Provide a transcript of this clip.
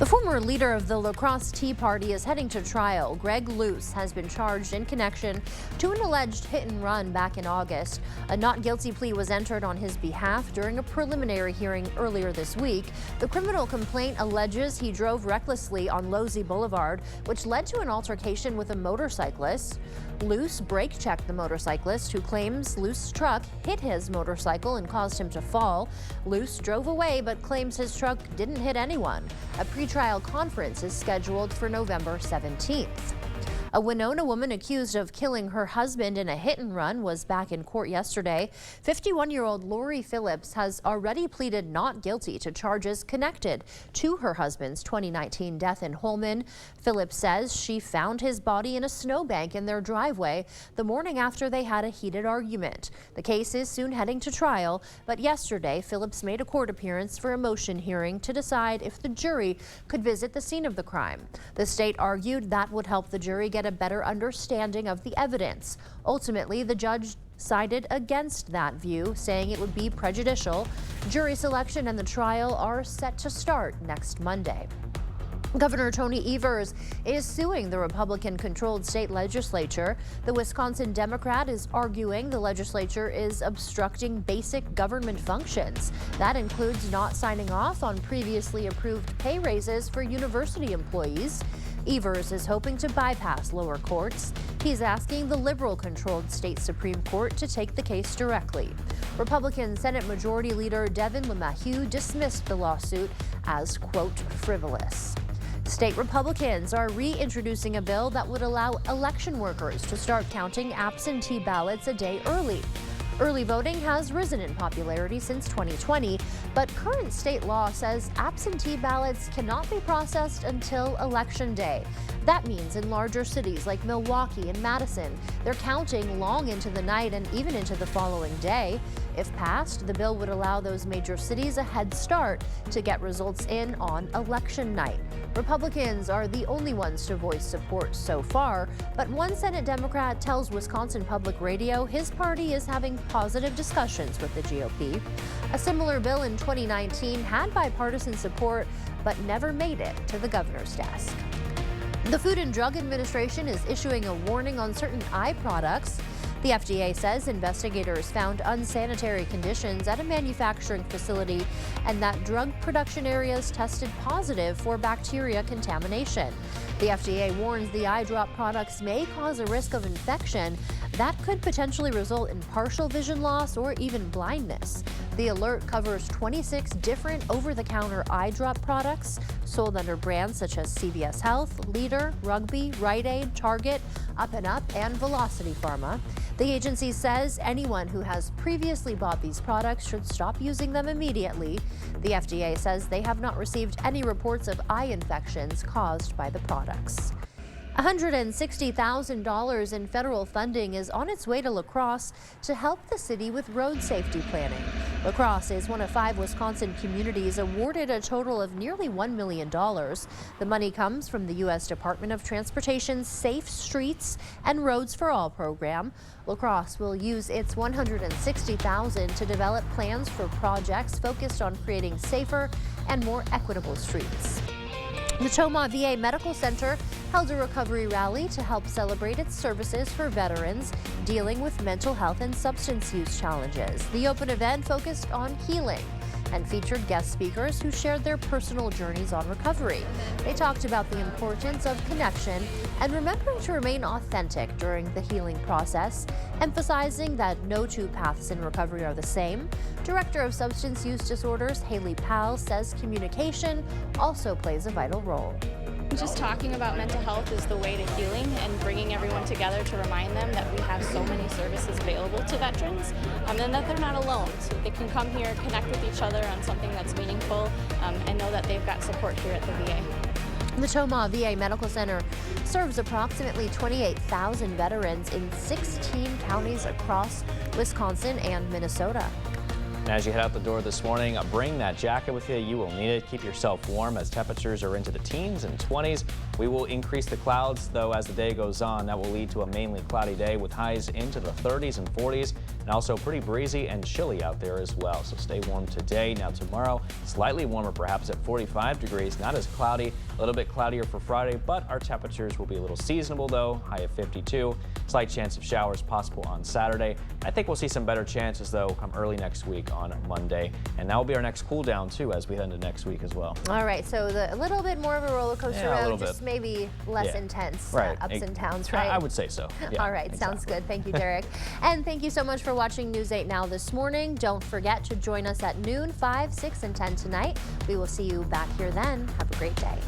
The former leader of the La Crosse Tea Party is heading to trial. Greg Luce has been charged in connection to an alleged hit and run back in August. A not guilty plea was entered on his behalf during a preliminary hearing earlier this week. The criminal complaint alleges he drove recklessly on Losey Boulevard, which led to an altercation with a motorcyclist. Luce brake checked the motorcyclist, who claims Luce's truck hit his motorcycle and caused him to fall. Luce drove away but claims his truck didn't hit anyone. A pretrial conference is scheduled for November 17th. A Winona woman accused of killing her husband in a hit and run was back in court yesterday. 51-year-old Lori Phillips has already pleaded not guilty to charges connected to her husband's 2019 death in Holmen. Phillips says she found his body in a snowbank in their driveway the morning after they had a heated argument. The case is soon heading to trial, but yesterday Phillips made a court appearance for a motion hearing to decide if the jury could visit the scene of the crime. The state argued that would help the jury get a better understanding of the evidence. Ultimately, the judge sided against that view, saying it would be prejudicial. Jury selection and the trial are set to start next Monday. Governor Tony Evers is suing the Republican-controlled state legislature. The Wisconsin Democrat is arguing the legislature is obstructing basic government functions. That includes not signing off on previously approved pay raises for university employees. Evers is hoping to bypass lower courts. He's asking the liberal-controlled state Supreme Court to take the case directly. Republican Senate Majority Leader Devin LeMahieu dismissed the lawsuit as, quote, frivolous. State Republicans are reintroducing a bill that would allow election workers to start counting absentee ballots a day early. Early voting has risen in popularity since 2020, but current state law says absentee ballots cannot be processed until Election Day. That means in larger cities like Milwaukee and Madison, they're counting long into the night and even into the following day. If passed, the bill would allow those major cities a head start to get results in on election night. Republicans are the only ones to voice support so far, but one Senate Democrat tells Wisconsin Public Radio his party is having positive discussions with the GOP. A similar bill in 2019 had bipartisan support, but never made it to the governor's desk. The Food and Drug Administration is issuing a warning on certain eye products. The FDA says investigators found unsanitary conditions at a manufacturing facility and that drug production areas tested positive for bacteria contamination. The FDA warns the eye drop products may cause a risk of infection that could potentially result in partial vision loss or even blindness. The alert covers 26 different over-the-counter eye drop products sold under brands such as CVS Health, Leader, Rugby, Rite Aid, Target, Up and Up, and Velocity Pharma. The agency says anyone who has previously bought these products should stop using them immediately. The FDA says they have not received any reports of eye infections caused by the products. $160,000 in federal funding is on its way to La Crosse to help the city with road safety planning. La Crosse is one of 5 Wisconsin communities awarded a total of nearly $1 million. The money comes from the U.S. Department of Transportation's Safe Streets and Roads for All program. La Crosse will use its $160,000 to develop plans for projects focused on creating safer and more equitable streets. The Tomah VA Medical Center held a recovery rally to help celebrate its services for veterans dealing with mental health and substance use challenges. The open event focused on healing and featured guest speakers who shared their personal journeys on recovery. They talked about the importance of connection and remembering to remain authentic during the healing process, emphasizing that no two paths in recovery are the same. Director of Substance Use Disorders Haley Powell says communication also plays a vital role. Just talking about mental health is the way to healing and bringing everyone together to remind them that we have so many services available to veterans and that they're not alone. So they can come here, connect with each other on something that's meaningful and know that they've got support here at the VA. The Tomah VA Medical Center serves approximately 28,000 veterans in 16 counties across Wisconsin and Minnesota. And as you head out the door this morning, bring that jacket with you. You will need it. Keep yourself warm as temperatures are into the teens and 20s. We will increase the clouds, though, as the day goes on. That will lead to a mainly cloudy day with highs into the 30s and 40s. and also pretty breezy and chilly out there as well. So stay warm today. Now tomorrow, slightly warmer, perhaps at 45 degrees, not as cloudy, a little bit cloudier for Friday, but our temperatures will be a little seasonable though, high of 52. Slight chance of showers possible on Saturday. I think we'll see some better chances though come early next week on Monday. And that will be our next cool down too as we head into next week as well. All right, so a little bit more of a roller coaster Yeah, a road, little just bit. maybe less intense Right. ups and downs, right? I would say so. Yeah, All right, sounds exactly. good. Thank you, Derek. And thank you so much for watching News 8 Now this morning. Don't forget to join us at noon, 5, 6, and 10 tonight. We will see you back here then. Have a great day.